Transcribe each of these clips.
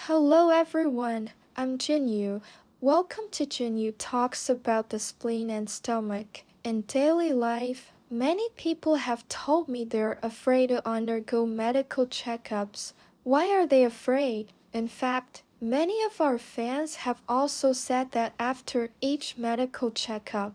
Hello everyone, I'm Jinyu. Welcome to Jinyu Talks about the spleen and stomach. In daily life, many people have told me they're afraid to undergo medical checkups. Why are they afraid? In fact, many of our fans have also said that after each medical checkup,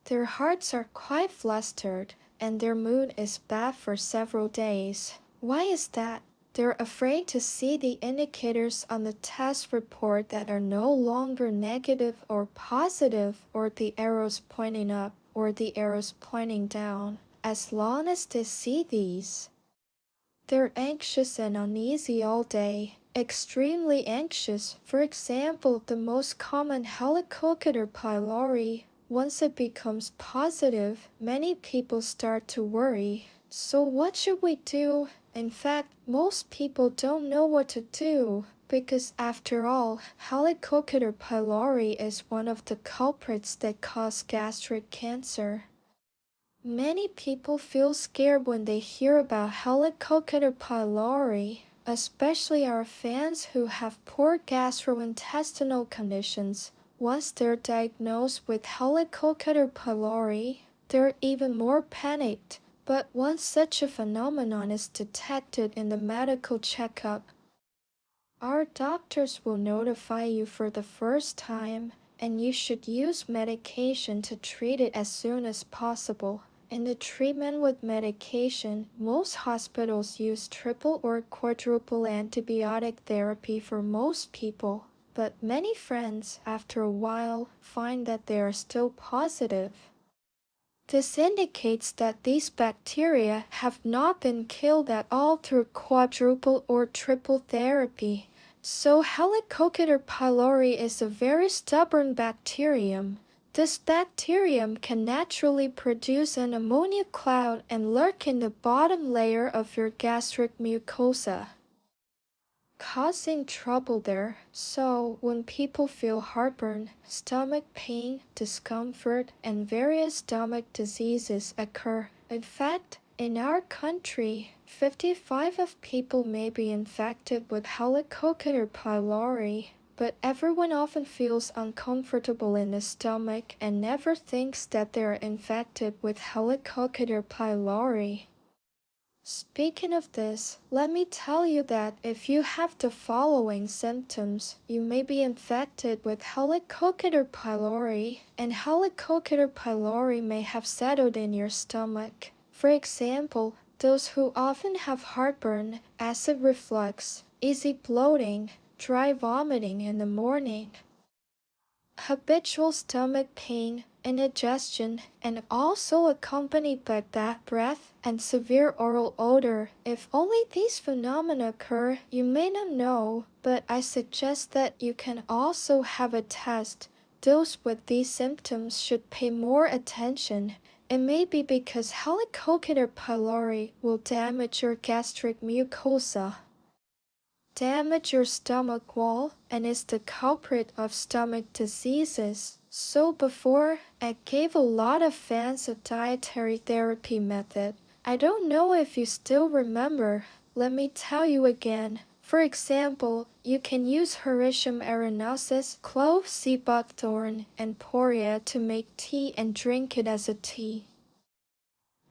their hearts are quite flustered and their mood is bad for several days. Why is that? They're afraid to see the indicators on the test report that are no longer negative or positive, or the arrows pointing up or the arrows pointing down. As long as they see these, they're anxious and uneasy all day. Extremely anxious. For example, the most common Helicobacter pylori. Once it becomes positive, many people start to worry. So what should we do? In fact, most people don't know what to do, because after all, Helicobacter pylori is one of the culprits that cause gastric cancer. Many people feel scared when they hear about Helicobacter pylori, especially our fans who have poor gastrointestinal conditions. Once they're diagnosed with Helicobacter pylori, they're even more panicked. But once such a phenomenon is detected in the medical checkup, our doctors will notify you for the first time, and you should use medication to treat it as soon as possible. In the treatment with medication, most hospitals use triple or quadruple antibiotic therapy for most people, but many friends, after a while, find that they are still positive. This indicates that these bacteria have not been killed at all through quadruple or triple therapy. So Helicobacter pylori is a very stubborn bacterium. This bacterium can naturally produce an ammonia cloud and lurk in the bottom layer of your gastric mucosa, causing trouble there. So when people feel heartburn, stomach pain, discomfort, and various stomach diseases occur. In fact, in our country, 55% of people may be infected with Helicobacter pylori, but everyone often feels uncomfortable in the stomach and never thinks that they are infected with Helicobacter pylori. Speaking of this, let me tell you that if you have the following symptoms, you may be infected with Helicobacter pylori, and Helicobacter pylori may have settled in your stomach. For example, those who often have heartburn, acid reflux, easy bloating, dry vomiting in the morning, habitual stomach pain, indigestion, and also accompanied by bad breath and severe oral odor. If only these phenomena occur, you may not know, but I suggest that you can also have a test. Those with these symptoms should pay more attention. It may be because Helicobacter pylori will damage your gastric mucosa, damage your stomach wall, and is the culprit of stomach diseases. So before, I gave a lot of fans a dietary therapy method. I don't know if you still remember. Let me tell you again. For example, you can use Hericium arenosus, clove, sea buckthorn, and poria to make tea and drink it as a tea.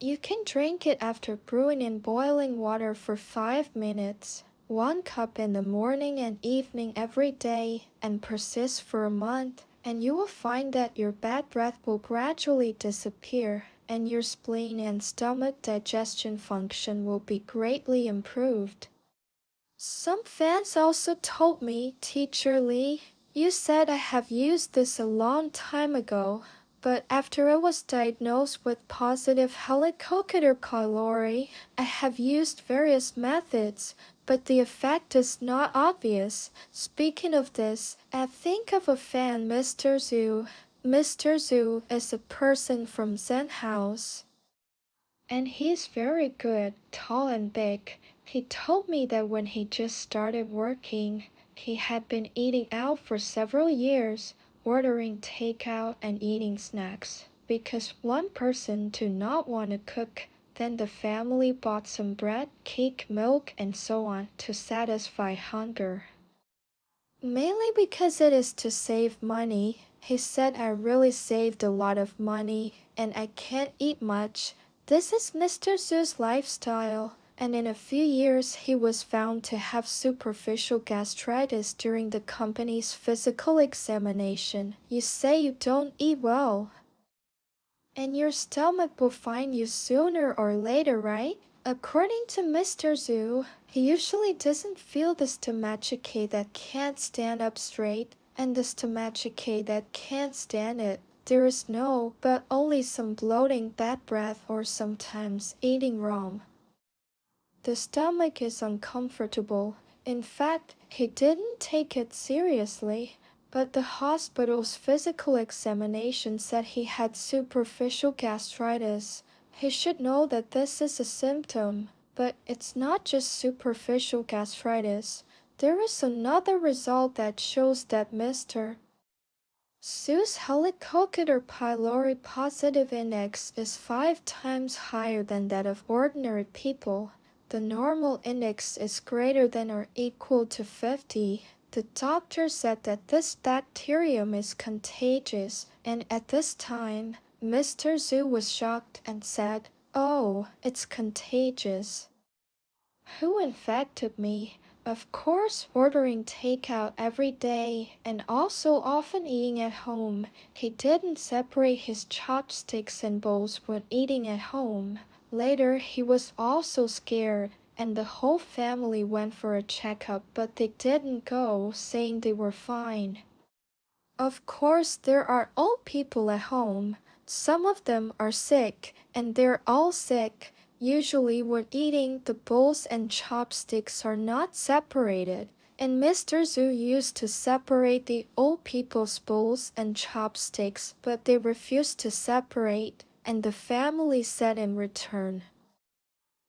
You can drink it after brewing in boiling water for 5 minutes. 1 cup in the morning and evening every day, and persist for a month, and you will find that your bad breath will gradually disappear, and your spleen and stomach digestion function will be greatly improved. Some fans also told me, Teacher Lee, you said I have used this a long time ago, but after I was diagnosed with positive Helicobacter pylori, I have used various methods, but the effect is not obvious. Speaking of this, I think of a fan, Mr. Zhu. Mr. Zhu is a person from Zen House, and he's very good, tall and big. He told me that when he just started working, he had been eating out for several years, ordering takeout and eating snacks, because one person did not want to cook. Then the family bought some bread, cake, milk, and so on to satisfy hunger. Mainly because it is to save money. He said I really saved a lot of money and I can't eat much. This is Mr. Zhu's lifestyle. And in a few years he was found to have superficial gastritis during the company's physical examination. You say you don't eat well. And your stomach will find you sooner or later, right? According to Mr. Zhu, he usually doesn't feel the stomachache that can't stand up straight and the stomachache that can't stand it. There is no, but only some bloating, bad breath, or sometimes eating wrong. The stomach is uncomfortable. In fact, he didn't take it seriously. But the hospital's physical examination said he had superficial gastritis. He should know that this is a symptom, but it's not just superficial gastritis. There is another result that shows that Mr. Zhu's Helicobacter pylori positive index is 5 times higher than that of ordinary people. The normal index is greater than or equal to 50. The doctor said that this bacterium is contagious, and at this time, Mr. Zhu was shocked and said, "Oh, it's contagious." Who infected me? Of course, ordering takeout every day and also often eating at home. He didn't separate his chopsticks and bowls when eating at home. Later, he was also scared, and the whole family went for a checkup, but they didn't go, saying they were fine. Of course, there are old people at home. Some of them are sick, and they're all sick. Usually when eating, the bowls and chopsticks are not separated. And Mr. Zhu used to separate the old people's bowls and chopsticks, but they refused to separate, and the family said in return,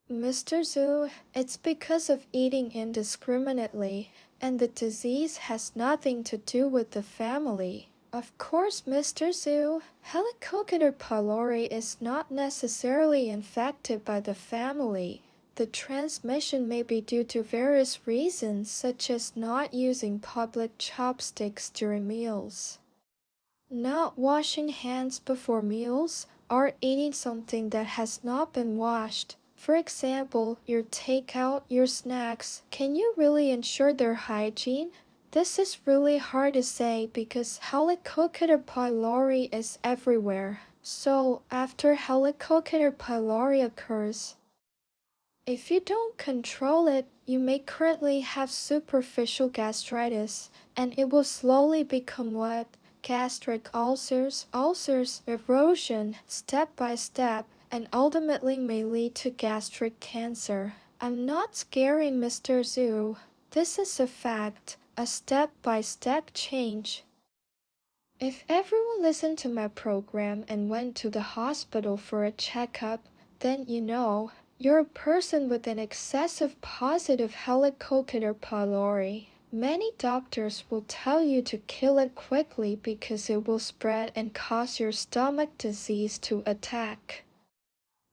"Mr. Zhu, it's because of eating indiscriminately, and the disease has nothing to do with the family." Of course, Mr. Zhu, Helicobacter pylori is not necessarily infected by the family. The transmission may be due to various reasons, such as not using public chopsticks during meals, not washing hands before meals, or eating something that has not been washed. For example, your takeout, your snacks, can you really ensure their hygiene? This is really hard to say because Helicobacter pylori is everywhere. So, after Helicobacter pylori occurs, if you don't control it, you may currently have superficial gastritis, and it will slowly become what? Gastric ulcers, erosion, step by step, and ultimately may lead to gastric cancer. I'm not scaring Mr. Zhu. This is a fact, a step-by-step change. If everyone listened to my program and went to the hospital for a checkup, then you're a person with an excessive positive Helicobacter pylori. Many doctors will tell you to kill it quickly because it will spread and cause your stomach disease to attack.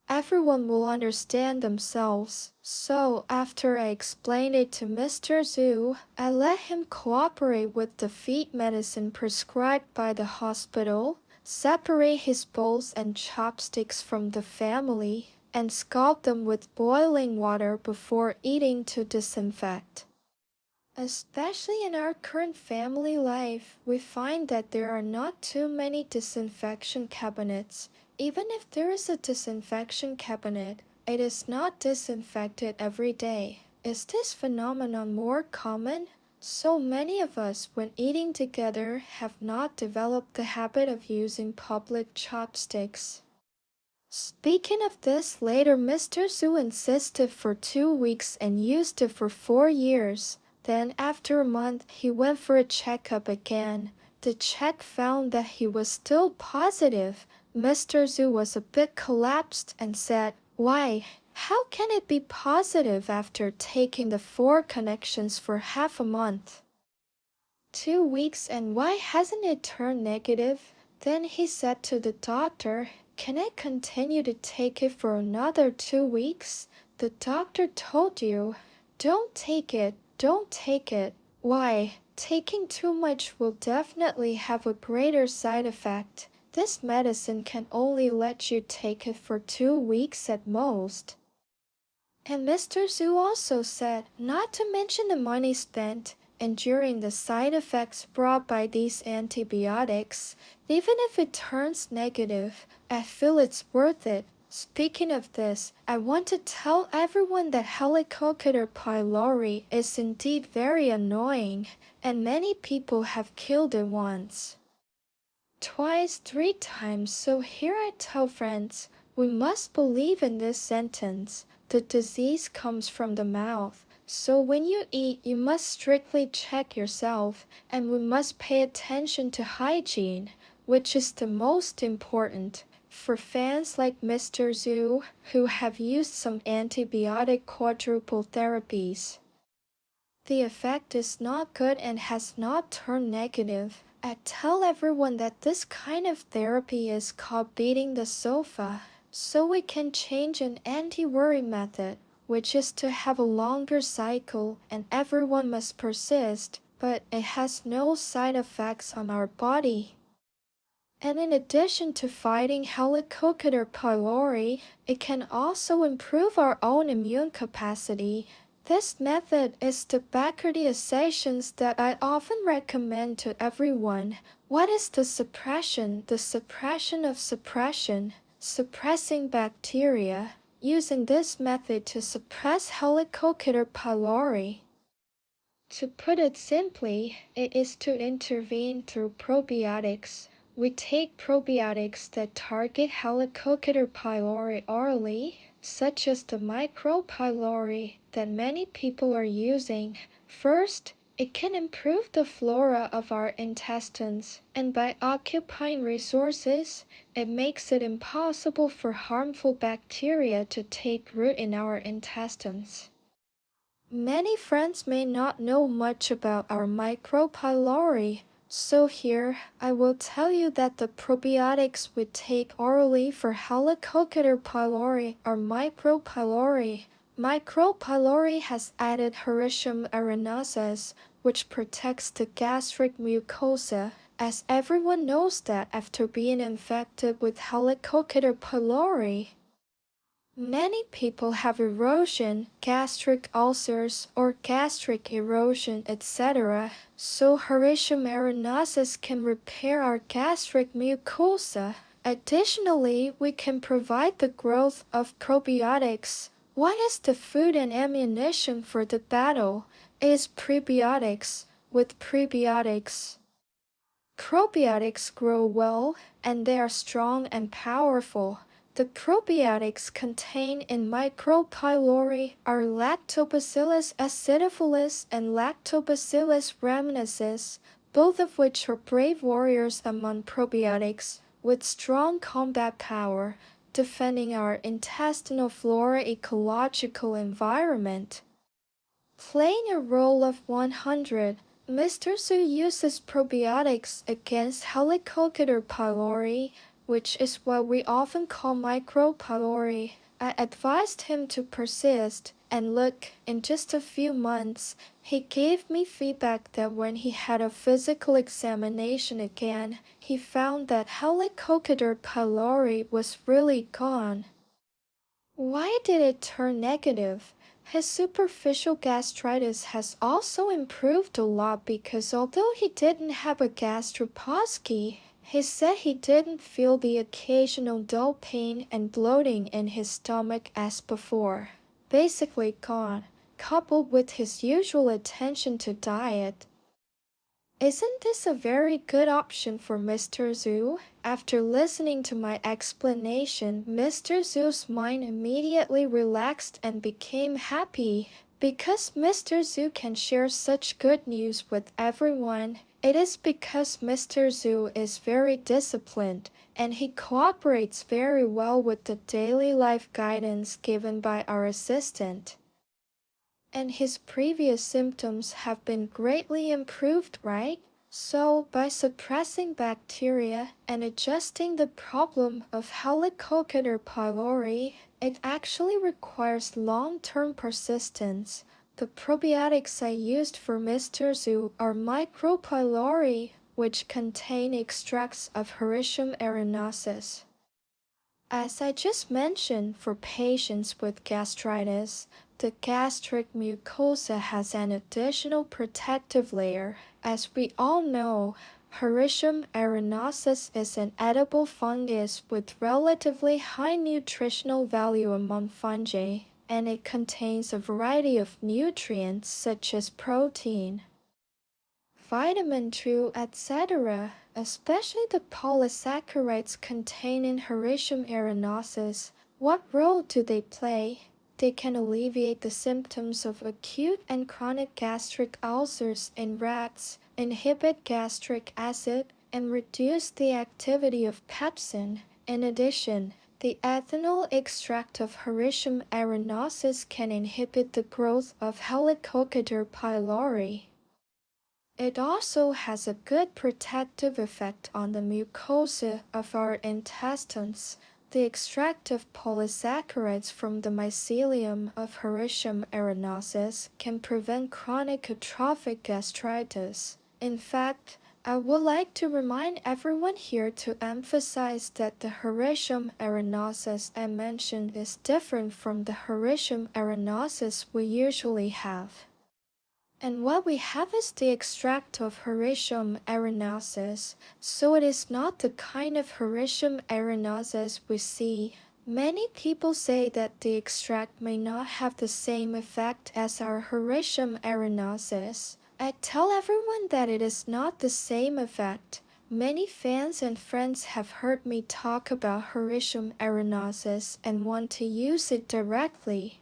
Everyone will understand themselves. So after I explained it to Mr. Zhu, I let him cooperate with the feed medicine prescribed by the hospital, separate his bowls and chopsticks from the family, and scald them with boiling water before eating to disinfect. Especially in our current family life, we find that there are not too many disinfection cabinets. Even if there is a disinfection cabinet, it is not disinfected every day. Is this phenomenon more common? So many of us, when eating together, have not developed the habit of using public chopsticks. Speaking of this, later Mr. Zhu insisted for 2 weeks and used it for 4 years. Then after a month, he went for a checkup again. The check found that he was still positive. Mr. Zhu was a bit collapsed and said, "Why? How can it be positive after taking the 4 connections for half a month? 2 weeks, and why hasn't it turned negative?" Then he said to the doctor, Can I continue to take it for another 2 weeks? The doctor told you. Don't take it. Don't take it. Why? Taking too much will definitely have a greater side effect. This medicine can only let you take it for 2 weeks at most. And Mr. Zhu also said not to mention the money spent enduring the side effects brought by these antibiotics. Even if it turns negative, I feel it's worth it. Speaking of this, I want to tell everyone that Helicobacter pylori is indeed very annoying, and many people have killed it once, twice, 3 times. So here I tell friends, we must believe in this sentence. The disease comes from the mouth. So when you eat, you must strictly check yourself, and we must pay attention to hygiene, which is the most important. For fans like Mr. Zhu, who have used some antibiotic quadruple therapies, the effect is not good and has not turned negative. I tell everyone that this kind of therapy is called beating the sofa, so we can change an anti-worry method, which is to have a longer cycle and everyone must persist, but it has no side effects on our body. And in addition to fighting Helicobacter pylori, it can also improve our own immune capacity. This method is the bacterizations that I often recommend to everyone. What is the suppression? The suppression of suppression, suppressing bacteria, using this method to suppress Helicobacter pylori. To put it simply, it is to intervene through probiotics. We take probiotics that target Helicobacter pylori orally, such as the micropylori that many people are using. First, it can improve the flora of our intestines, and by occupying resources, it makes it impossible for harmful bacteria to take root in our intestines. Many friends may not know much about our micropylori, so here I will tell you that the probiotics we take orally for Helicobacter pylori are micropylori. Micropylori has added Hericium arenosus, which protects the gastric mucosa, as everyone knows that after being infected with Helicobacter pylori, many people have erosion, gastric ulcers, or gastric erosion, etc. So Hericium arenosus can repair our gastric mucosa. Additionally, we can provide the growth of probiotics. What is the food and ammunition for the battle? It is prebiotics. With prebiotics, probiotics grow well, and they are strong and powerful. The probiotics contained in micropylori are Lactobacillus acidophilus and Lactobacillus rhamnosus, both of which are brave warriors among probiotics, with strong combat power, defending our intestinal flora ecological environment. Playing a role of 100, Mr. Su uses probiotics against Helicobacter pylori, which is what we often call micropylori. I advised him to persist, and look, in just a few months, he gave me feedback that when he had a physical examination again, he found that Helicobacter pylori was really gone. Why did it turn negative? His superficial gastritis has also improved a lot because although he didn't have a gastropasky, he said he didn't feel the occasional dull pain and bloating in his stomach as before. Basically gone, coupled with his usual attention to diet. Isn't this a very good option for Mr. Zhu? After listening to my explanation, Mr. Zhu's mind immediately relaxed and became happy. Because Mr. Zhu can share such good news with everyone, it is because Mr. Zhu is very disciplined, and he cooperates very well with the daily life guidance given by our assistant. And his previous symptoms have been greatly improved, right? So, by suppressing bacteria and adjusting the problem of Helicobacter pylori, it actually requires long-term persistence. The probiotics I used for Mr. Zoo are micropylori, which contain extracts of Hericium erinosus. As I just mentioned, for patients with gastritis, the gastric mucosa has an additional protective layer. As we all know, Hericium erinosus is an edible fungus with relatively high nutritional value among fungi, and it contains a variety of nutrients such as protein, vitamin 2, etc., especially the polysaccharides contained in Hericium erinosus. What role do they play? They can alleviate the symptoms of acute and chronic gastric ulcers in rats, inhibit gastric acid, and reduce the activity of pepsin. In addition, the ethanol extract of Hericium erinosus can inhibit the growth of Helicobacter pylori. It also has a good protective effect on the mucosa of our intestines. The extract of polysaccharides from the mycelium of Hericium erinosus can prevent chronic atrophic gastritis. In fact, I would like to remind everyone here to emphasize that the Hericium erinosus I mentioned is different from the Hericium erinosus we usually have. And what we have is the extract of Hericium erinosus, so it is not the kind of Hericium erinosus we see. Many people say that the extract may not have the same effect as our Hericium erinosus. I tell everyone that it is not the same effect. Many fans and friends have heard me talk about Hericium erinosus and want to use it directly,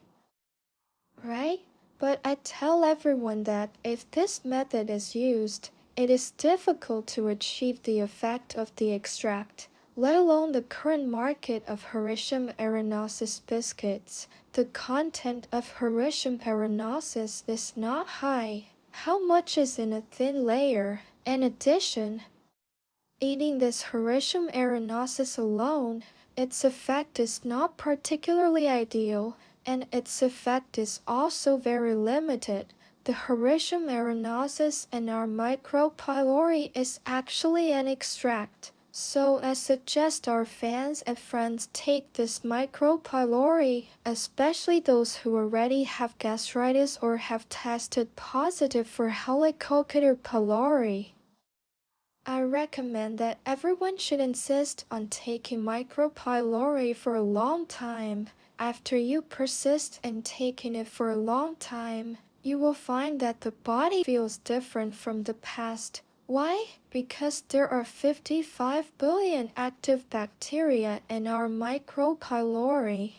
right? But I tell everyone that if this method is used, it is difficult to achieve the effect of the extract, let alone the current market of Hericium erinosus biscuits. The content of Hericium erinosus is not high. How much is in a thin layer? In addition, eating this Hericium erinosus alone, its effect is not particularly ideal, and its effect is also very limited. The Hericium erinosus in our micropylori is actually an extract. So I suggest our fans and friends take this micropylori, especially those who already have gastritis or have tested positive for Helicobacter pylori. I recommend that everyone should insist on taking micropylori for a long time. After you persist in taking it for a long time, you will find that the body feels different from the past. Why? Because there are 55 billion active bacteria in our micropylori.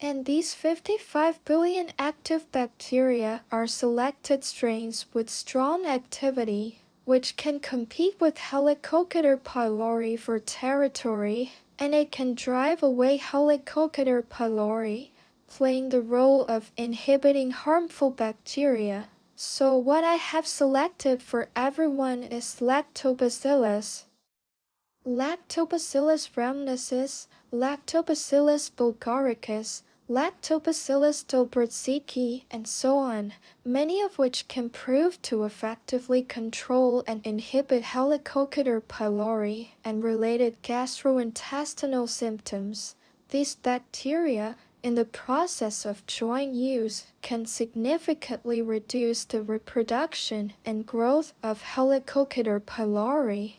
And these 55 billion active bacteria are selected strains with strong activity, which can compete with Helicobacter pylori for territory, and it can drive away Helicobacter pylori, playing the role of inhibiting harmful bacteria. So what I have selected for everyone is Lactobacillus, Lactobacillus rhamnosus, Lactobacillus bulgaricus, Lactobacillus delbrueckii, and so on, many of which can prove to effectively control and inhibit Helicobacter pylori and related gastrointestinal symptoms. These bacteria, in the process of joint use, can significantly reduce the reproduction and growth of Helicobacter pylori.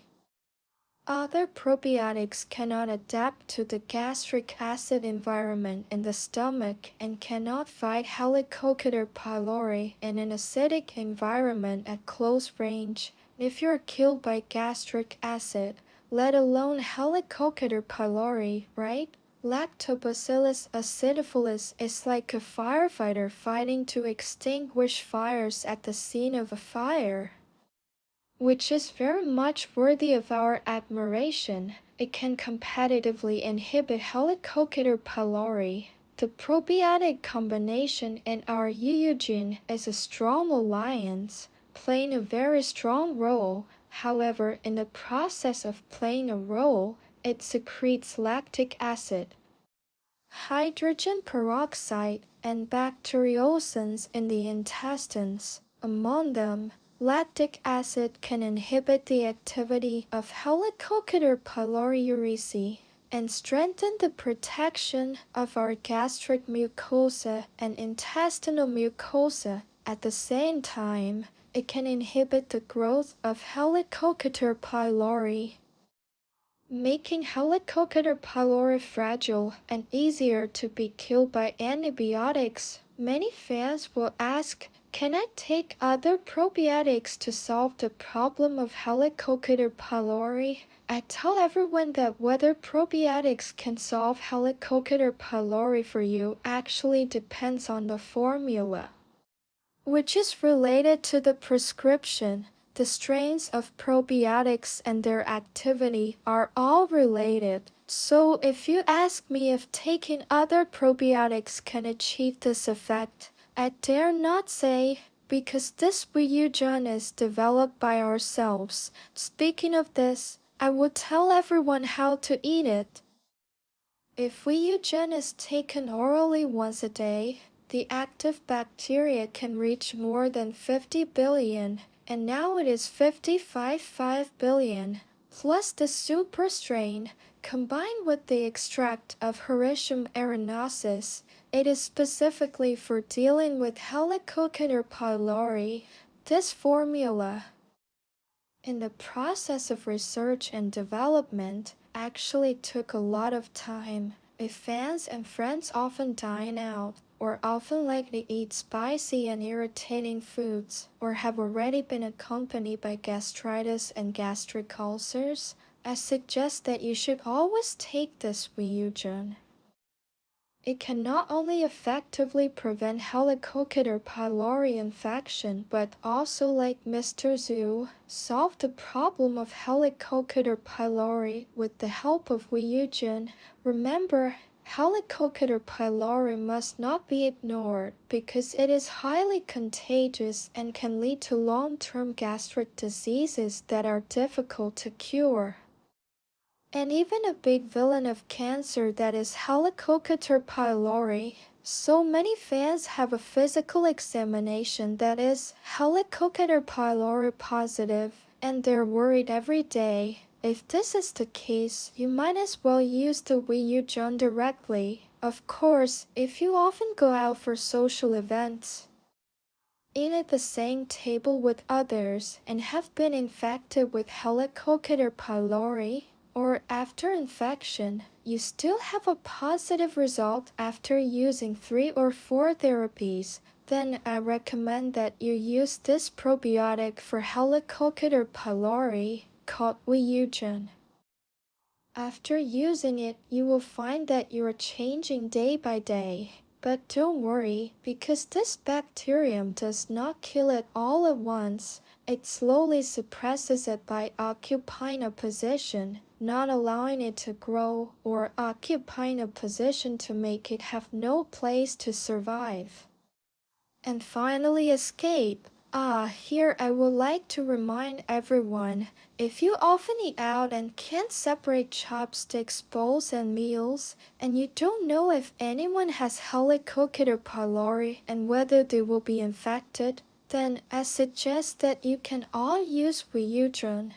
Other probiotics cannot adapt to the gastric acid environment in the stomach and cannot fight Helicobacter pylori in an acidic environment at close range. If you're killed by gastric acid, let alone Helicobacter pylori, right? Lactobacillus acidophilus is like a firefighter fighting to extinguish fires at the scene of a fire, which is very much worthy of our admiration. It can competitively inhibit Helicobacter pylori. The probiotic combination in our UU gene is a strong alliance. playing a very strong role. However, in the process of playing a role, it secretes lactic acid, hydrogen peroxide, and bacteriocins in the intestines. Among them, lactic acid can inhibit the activity of Helicobacter pylori and strengthen the protection of our gastric mucosa and intestinal mucosa. At the same time, it can inhibit the growth of Helicobacter pylori, making Helicobacter pylori fragile and easier to be killed by antibiotics. Many fans will ask, can I take other probiotics to solve the problem of Helicobacter pylori? I tell everyone that whether probiotics can solve Helicobacter pylori for you actually depends on the formula, which is related to the prescription. The strains of probiotics and their activity are all related. So if you ask me if taking other probiotics can achieve this effect, I dare not say, because this Wiyujan is developed by ourselves. Speaking of this, I will tell everyone how to eat it. If Wiyujan is taken orally once a day, the active bacteria can reach more than 50 billion, and now it is 55 billion, plus the super strain, combined with the extract of Hericium arenosus. It is specifically for dealing with Helicobacter pylori. This formula, in the process of research and development, actually took a lot of time. If fans and friends often dine out, or often like to eat spicy and irritating foods, or have already been accompanied by gastritis and gastric ulcers, I suggest that you should always take this Wiyujan. It can not only effectively prevent Helicobacter pylori infection, but also, like Mr. Zhu, solve the problem of Helicobacter pylori with the help of Wiyujan. Remember, Helicobacter pylori must not be ignored because it is highly contagious and can lead to long-term gastric diseases that are difficult to cure. And even a big villain of cancer that is Helicobacter pylori. So many fans have a physical examination that is Helicobacter pylori positive, and they're worried every day. If this is the case, you might as well use the Wiyujan directly. Of course, if you often go out for social events, eat at the same table with others, and have been infected with Helicobacter pylori, or after infection, you still have a positive result after using 3 or 4 therapies, then I recommend that you use this probiotic for Helicobacter pylori called Wiyujan. After using it, you will find that you are changing day by day. But don't worry, because this bacterium does not kill it all at once. It slowly suppresses it by occupying a position, not allowing it to grow, or occupying a position to make it have no place to survive and finally escape. Here I would like to remind everyone, if you often eat out and can't separate chopsticks, bowls, and meals, and you don't know if anyone has Helicobacter pylori and whether they will be infected, then I suggest that you can all use Wiyujan.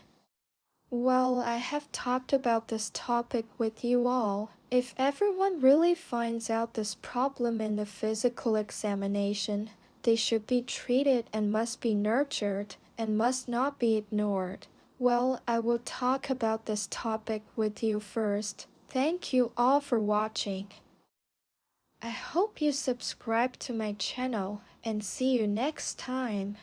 Well, I have talked about this topic with you all. If everyone really finds out this problem in the physical examination, they should be treated and must be nurtured and must not be ignored. Well, I will talk about this topic with you first. Thank you all for watching. I hope you subscribe to my channel and see you next time.